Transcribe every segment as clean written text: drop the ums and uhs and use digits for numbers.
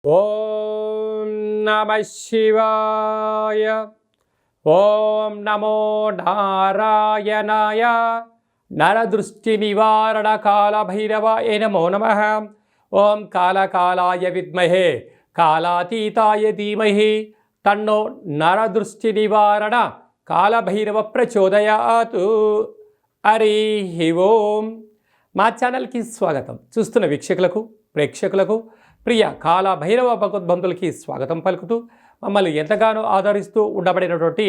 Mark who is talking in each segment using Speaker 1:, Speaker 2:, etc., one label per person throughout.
Speaker 1: ఓం నమ శివాయ. ఓం నమో నారాయణాయ. నరదృష్టి నివారణ కాళభైరవాయ నమో నమః. ఓం కాళకాలాయ విద్మహే కాళాతీతాయ ధీమహి తన్నో నరదృష్టి నివారణ కాళభైరవ ప్రచోదయాతు. హరి ఓం. మా ఛానల్కి స్వాగతం. చూస్తున్న వీక్షకులకు ప్రేక్షకులకు ప్రియ కాళభైరవ భగవద్బంధులకి స్వాగతం పలుకుతూ మమ్మల్ని ఎంతగానో ఆదరిస్తూ ఉండబడినటువంటి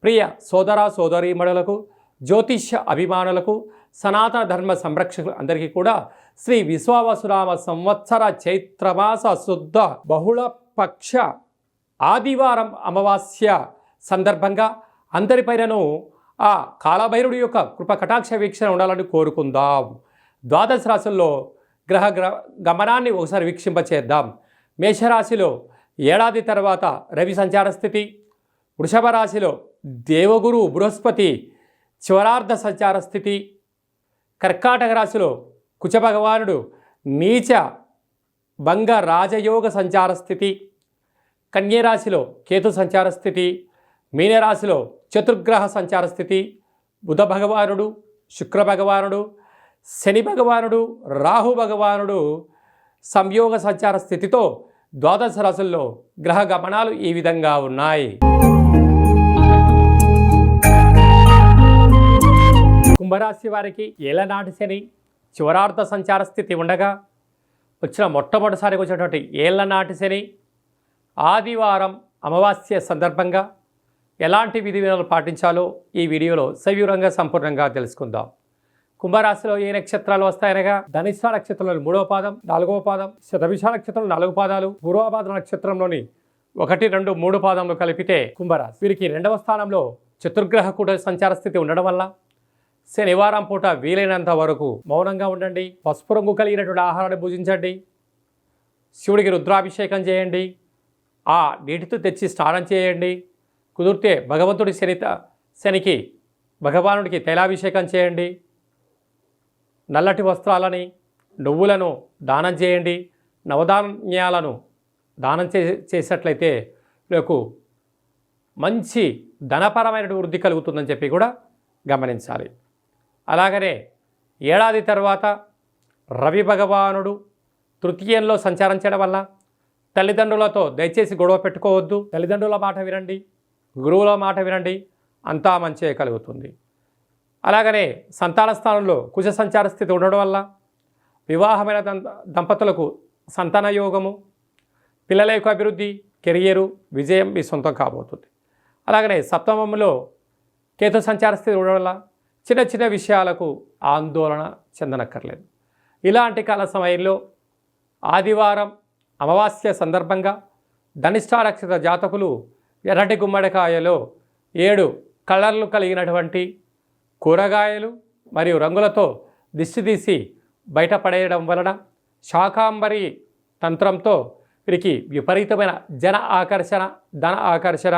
Speaker 1: ప్రియ సోదర సోదరీమణులకు జ్యోతిష్య అభిమానులకు సనాతన ధర్మ సంరక్షకులు అందరికీ కూడా శ్రీ విశ్వావసునామ సంవత్సర చైత్రమాస శుద్ధ బహుళ పక్ష ఆదివారం అమావాస్య సందర్భంగా అందరిపైనను ఆ కాళభైరుడి యొక్క కృప కటాక్ష వీక్షణ ఉండాలని కోరుకుందాం. ద్వాదశ రాశుల్లో గ్రహ గమనాన్ని ఒకసారి వీక్షింపచేద్దాం. మేషరాశిలో ఏడాది తర్వాత రవి సంచార స్థితి, వృషభ రాశిలో దేవగురు బృహస్పతి చివరార్ధ సంచార స్థితి, కర్కాటక రాశిలో కుచ భగవానుడు నీచ భంగ రాజయోగ సంచార స్థితి, కన్యరాశిలో కేతు సంచార స్థితి, మీనరాశిలో చతుర్గ్రహ సంచార స్థితి, బుధ భగవానుడు శుక్ర భగవానుడు శని భగవానుడు రాహు భగవానుడు సంయోగ సంచార స్థితితో ద్వాదశ రాశుల్లో గ్రహ గమనాలు ఈ విధంగా ఉన్నాయి. కుంభరాశి వారికి ఏళ్లనాటి శని చివరార్ధ సంచార స్థితి ఉండగా మొట్టమొదటిసారిగా వచ్చినటువంటి ఏళ్లనాటి శని ఆదివారం అమావాస్య సందర్భంగా ఎలాంటి విధి విధానాలు పాటించాలో ఈ వీడియోలో సవివరంగా సంపూర్ణంగా తెలుసుకుందాం. కుంభరాశిలో ఏ నక్షత్రాలు వస్తాయనగా ధనిష్ట నక్షత్రంలోని 3వ పాదం 4వ పాదం, శతభిష నక్షత్రంలో 4 పాదాలు, పూర్వభాద్ర నక్షత్రంలోని 1, 2, 3 పాదంలో కలిపితే కుంభరాశి. వీరికి 2వ స్థానంలో చతుర్గ్రహ కూడా సంచార స్థితి ఉండడం వల్ల శనివారం పూట వీలైనంత వరకు మౌనంగా ఉండండి. పసుపు రంగు కలిగినటువంటి ఆహారాన్ని భుజించండి. శివుడికి రుద్రాభిషేకం చేయండి. ఆ నీటితో తెచ్చి స్నానం చేయండి. కుదిరితే భగవంతుడి శనికి భగవానుడికి తైలాభిషేకం చేయండి. నల్లటి వస్త్రాలని నువ్వులను దానం చేయండి. నవధాన్యాలను దానం చేసినట్లయితే మీకు మంచి ధనపరమైన వృద్ధి కలుగుతుందని చెప్పి కూడా గమనించాలి. అలాగనే ఏడాది తర్వాత రవి భగవానుడు తృతీయంలో సంచారం చేయడం వల్ల తల్లిదండ్రులతో దయచేసి గొడవ పెట్టుకోవద్దు. తల్లిదండ్రుల మాట వినండి, గురువుల మాట వినండి, అంతా మంచే కలుగుతుంది. అలాగనే సంతాన స్థానంలో కుజ సంచార స్థితి ఉండడం వల్ల వివాహమైన దంపతులకు సంతాన యోగము, పిల్లల యొక్క అభివృద్ధి, కెరియరు, విజయం మీ సొంతం కాబోతుంది. అలాగనే సప్తమంలో కేతు సంచార స్థితి ఉండడం వల్ల చిన్న చిన్న విషయాలకు ఆందోళన చెందనక్కర్లేదు. ఇలాంటి కాల సమయంలో ఆదివారం అమావాస్య సందర్భంగా ధనిష్ట నక్షత్ర జాతకులు ఎర్రటి గుమ్మడికాయలో 7 కలర్లు కలిగినటువంటి కూరగాయలు మరియు రంగులతో దిష్టి తీసి బయటపడేయడం వలన శాకాంబరి తంత్రంతో వీరికి విపరీతమైన జన ఆకర్షణ, ధన ఆకర్షణ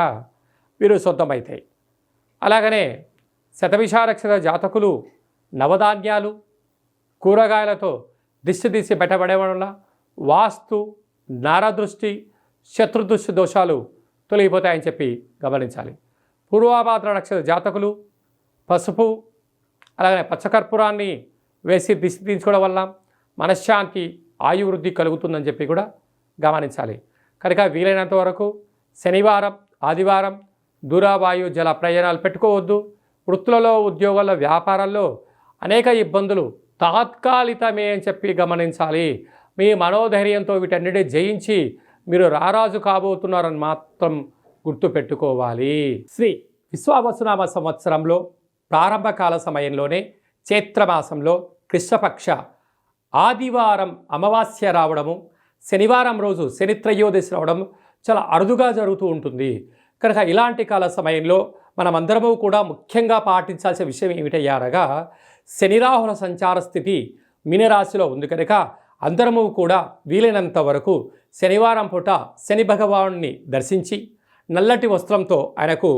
Speaker 1: వీరు సొంతమవుతాయి. అలాగనే శతభిష నక్షత్ర జాతకులు నవధాన్యాలు కూరగాయలతో దిష్టి తీసి బయటపడేయడం వలన వాస్తు, నరదృష్టి, శత్రుదృష్టి దోషాలు తొలగిపోతాయని చెప్పి గమనించాలి. పూర్వభాద్ర నక్షత్ర జాతకులు పసుపు అలాగే పచ్చకర్పూరాన్ని వేసి దిష్టి తీయించుకోవడం వల్ల మనశ్శాంతి, ఆయువృద్ధి కలుగుతుందని చెప్పి కూడా గమనించాలి. కనుక వీలైనంత వరకు శనివారం ఆదివారం దూరవాయు జల ప్రయాణాలు పెట్టుకోవద్దు. వృత్తులలో, ఉద్యోగాల్లో, వ్యాపారాల్లో అనేక ఇబ్బందులు తాత్కాలికమే అని చెప్పి గమనించాలి. మీ మనోధైర్యంతో వీటన్నిటి జయించి మీరు రారాజు కాబోతున్నారని మాత్రం గుర్తుపెట్టుకోవాలి. శ్రీ విశ్వావసునామ సంవత్సరంలో ప్రారంభకాల సమయంలోనే చైత్రమాసంలో కృష్ణపక్ష ఆదివారం అమావాస్య రావడము, శనివారం రోజు శనిత్రయోదశి రావడం చాలా అరుదుగా జరుగుతూ ఉంటుంది. కనుక ఇలాంటి కాల సమయంలో మనమందరము కూడా ముఖ్యంగా పాటించాల్సిన విషయం ఏమిటయ్యా అనగా శనిరాహుల సంచార స్థితి మీనరాశిలో ఉంది. కనుక అందరము కూడా వీలైనంత వరకు శనివారం పూట శని భగవానుని దర్శించి నల్లటి వస్త్రంతో ఆయనకు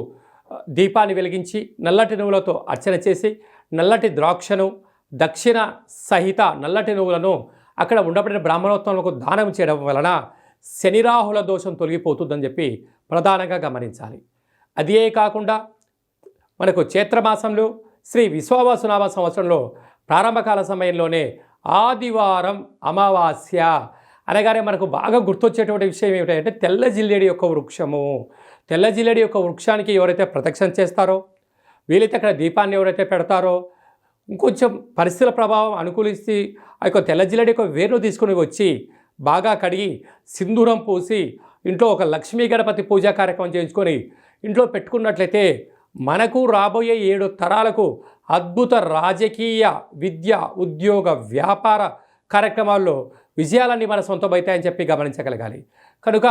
Speaker 1: దీపాన్ని వెలిగించి నల్లటి నువ్వులతో అర్చన చేసి నల్లటి ద్రాక్షను దక్షిణ సహిత నల్లటి నువ్వులను అక్కడ ఉండబడిన బ్రాహ్మణోత్తములకు దానం చేయడం వలన శని రాహుల దోషం తొలగిపోతుందని చెప్పి ప్రధానంగా గమనించాలి. అదే కాకుండా మనకు చైత్రమాసంలో శ్రీ విశ్వావసునామ సంవత్సరంలో ప్రారంభకాల సమయంలోనే ఆదివారం అమావాస్య అనగానే మనకు బాగా గుర్తొచ్చేటువంటి విషయం ఏమిటంటే తెల్ల జిల్లేడి యొక్క వృక్షము. తెల్ల జిల్లేడి యొక్క వృక్షానికి ఎవరైతే ప్రదక్షిణ చేస్తారో, వీలైతే అక్కడ దీపాన్ని ఎవరైతే పెడతారో, ఇంకొంచెం పరిస్థితుల ప్రభావం అనుకూలిస్తే ఆ యొక్క తెల్ల జిల్లేడి యొక్క వేరును తీసుకుని వచ్చి బాగా కడిగి సింధూరం పూసి ఇంట్లో ఒక లక్ష్మీ గణపతి పూజా కార్యక్రమం చేయించుకొని ఇంట్లో పెట్టుకున్నట్లయితే మనకు రాబోయే 7 తరాలకు అద్భుత రాజకీయ, విద్య, ఉద్యోగ, వ్యాపార కార్యక్రమాల్లో విజయాలన్నీ మన సొంతమవుతాయని చెప్పి గమనించగలగాలి. కనుక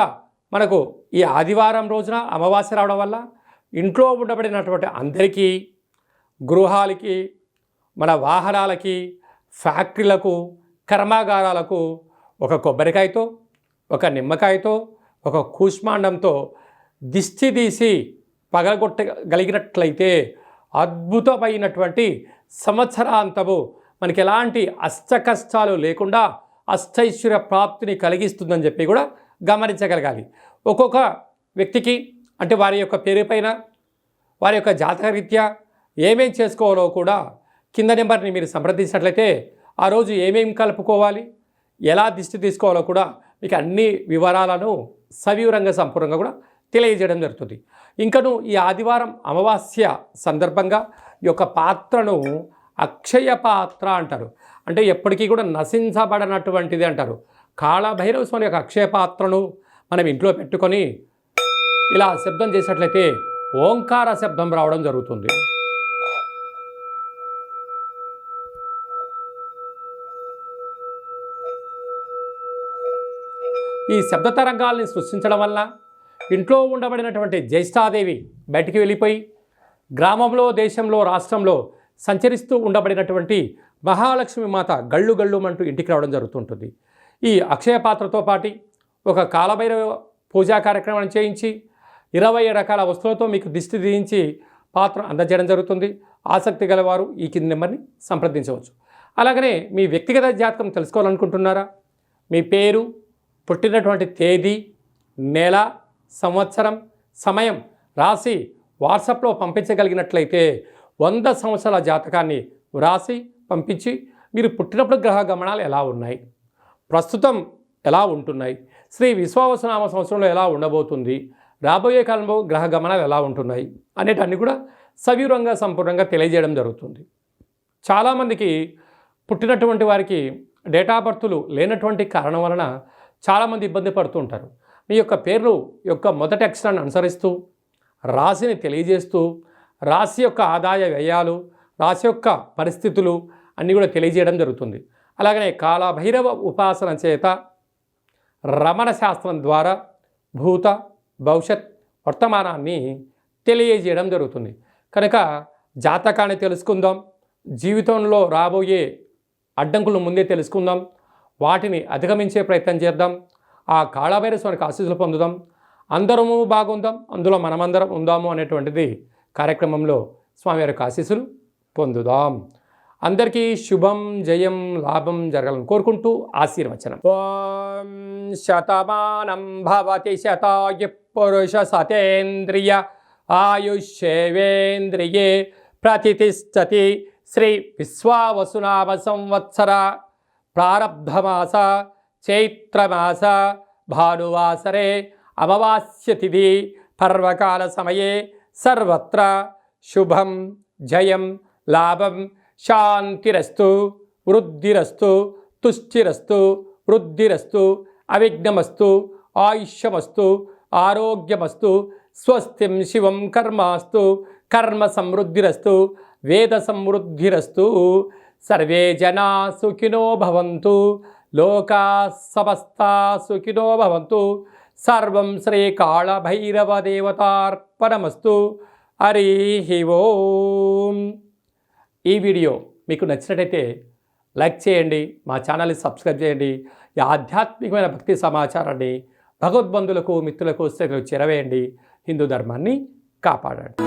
Speaker 1: మనకు ఈ ఆదివారం రోజున అమావాస్య రావడం వల్ల ఇంట్లో ఉండబడినటువంటి అందరికీ, గృహాలకి, మన వాహనాలకి, ఫ్యాక్టరీలకు, కర్మాగారాలకు ఒక కొబ్బరికాయతో, ఒక నిమ్మకాయతో, ఒక కూష్మాండంతో దిష్టి తీసి పగలగొట్టగలిగినట్లయితే అద్భుతమైనటువంటి సంవత్సరాంతము మనకి ఎలాంటి అష్టకష్టాలు లేకుండా అష్టైశ్వర్య ప్రాప్తిని కలిగిస్తుందని చెప్పి కూడా గమనించగలగాలి. ఒక్కొక్క వ్యక్తికి అంటే వారి యొక్క పేరు పైన వారి యొక్క జాతకరీత్యా ఏమేం చేసుకోవాలో కూడా కింద నెంబర్ని మీరు సంప్రదించినట్లయితే ఆ రోజు ఏమేం కలుపుకోవాలి, ఎలా దిష్టి తీసుకోవాలో కూడా మీకు అన్ని వివరాలను సవివరంగా సంపూర్ణంగా కూడా తెలియజేయడం జరుగుతుంది. ఇంకను ఈ ఆదివారం అమావాస్య సందర్భంగా ఈ యొక్క పాత్రను అక్షయ పాత్ర అంటారు. అంటే ఎప్పటికీ కూడా నశించబడనటువంటిది అంటారు. కాళభైరవ స్వామి యొక్క అక్షయ పాత్రను మనం ఇంట్లో పెట్టుకొని ఇలా శబ్దం చేసినట్లయితే ఓంకార శబ్దం రావడం జరుగుతుంది. ఈ శబ్ద తరంగాల్ని సృష్టించడం వల్ల ఇంట్లో ఉండబడినటువంటి జ్యేష్ఠాదేవి బయటికి వెళ్ళిపోయి గ్రామంలో, దేశంలో, రాష్ట్రంలో సంచరిస్తూ ఉండబడినటువంటి మహాలక్ష్మి మాత గళ్ళు గళ్ళుమంటూ ఇంటికి రావడం జరుగుతుంటుంది. ఈ అక్షయ పాత్రతో పాటు ఒక కాలభైరవ పూజా కార్యక్రమాన్ని చేయించి 20 రకాల వస్తువులతో మీకు దిష్టి తీయించి పాత్ర అందజేయడం జరుగుతుంది. ఆసక్తి గలవారు ఈ కింది నెంబర్ని సంప్రదించవచ్చు. అలాగనే మీ వ్యక్తిగత జాతకం తెలుసుకోవాలనుకుంటున్నారా? మీ పేరు, పుట్టినటువంటి తేదీ, నెల, సంవత్సరం, సమయం రాసి వాట్సాప్లో పంపించగలిగినట్లయితే 100 సంవత్సరాల జాతకాన్ని వ్రాసి పంపించి మీరు పుట్టినప్పుడు గ్రహ గమనాలు ఎలా ఉన్నాయి, ప్రస్తుతం ఎలా ఉంటున్నాయి, శ్రీ విశ్వావసునామ సంవత్సరంలో ఎలా ఉండబోతుంది, రాబోయే కాలంలో గ్రహ గమనాలు ఎలా ఉంటున్నాయి అనేటన్నీ కూడా సవివరంగా సంపూర్ణంగా తెలియజేయడం జరుగుతుంది. చాలామందికి పుట్టినటువంటి వారికి డేటా బర్తులు లేనటువంటి కారణం వలన చాలామంది ఇబ్బంది పడుతూ ఉంటారు. మీ యొక్క పేర్లు యొక్క మొదటి అక్షరాన్ని అనుసరిస్తూ రాశిని తెలియజేస్తూ రాశి యొక్క ఆదాయ వ్యయాలు, రాశి యొక్క పరిస్థితులు అన్నీ కూడా తెలియజేయడం జరుగుతుంది. అలాగనే కాలభైరవ ఉపాసన చేత రమణ శాస్త్రం ద్వారా భూత, భవిష్యత్, వర్తమానాన్ని తెలియజేయడం జరుగుతుంది. కనుక జాతకాన్ని తెలుసుకుందాం, జీవితంలో రాబోయే అడ్డంకులను ముందే తెలుసుకుందాం, వాటిని అధిగమించే ప్రయత్నం చేద్దాం, ఆ కాళభైరవ స్వామికి ఆశీస్సులు పొందుదాం, అందరము బాగుందాం, అందులో మనమందరం ఉందాము అనేటువంటిది కార్యక్రమంలో స్వామివారి యొక్క ఆశీస్సులు పొందుదాం. అందరికీ శుభం, జయం, లాభం జరగాలని కోరుకుంటూ ఆశీర్వచనం. ఓం శతమానం భవతి శతాయు పురుష సతేంద్రియ ఆయుష్యేవేంద్రియే ప్రతిష్టతి. శ్రీ విశ్వావసునామ సంవత్సర ప్రారబ్ధమాస చైత్రమాస భానువాసరే అమావాస్య తిథి పర్వకాల సమయే సర్వత్ర శుభం, జయం, లాభం, శాంతిరస్తు, వృద్ధిరస్తు, తుష్టిరస్తు, వృద్ధిరస్తు, అవిఘ్నమస్తు, ఆయుష్యమస్తు, ఆరోగ్యమస్తు, స్వస్తిం శివం కర్మాస్తు, కర్మ సమృద్ధిరస్తు, వేద సమృద్ధిరస్తు. సర్వే జనా సుఖినో భవంతు, లోకా సమస్తా సుఖినో భవంతు. సర్వం శ్రీ కాళభైరవ దేవతార్పణమస్తు. హరి ఓం. ఈ వీడియో మీకు నచ్చినట్టయితే లైక్ చేయండి, మా ఛానల్ని సబ్స్క్రైబ్ చేయండి. ఈ ఆధ్యాత్మికమైన భక్తి సమాచారాన్ని భగవద్బంధులకు, మిత్రులకు చేరవేయండి. హిందూ ధర్మాన్ని కాపాడండి.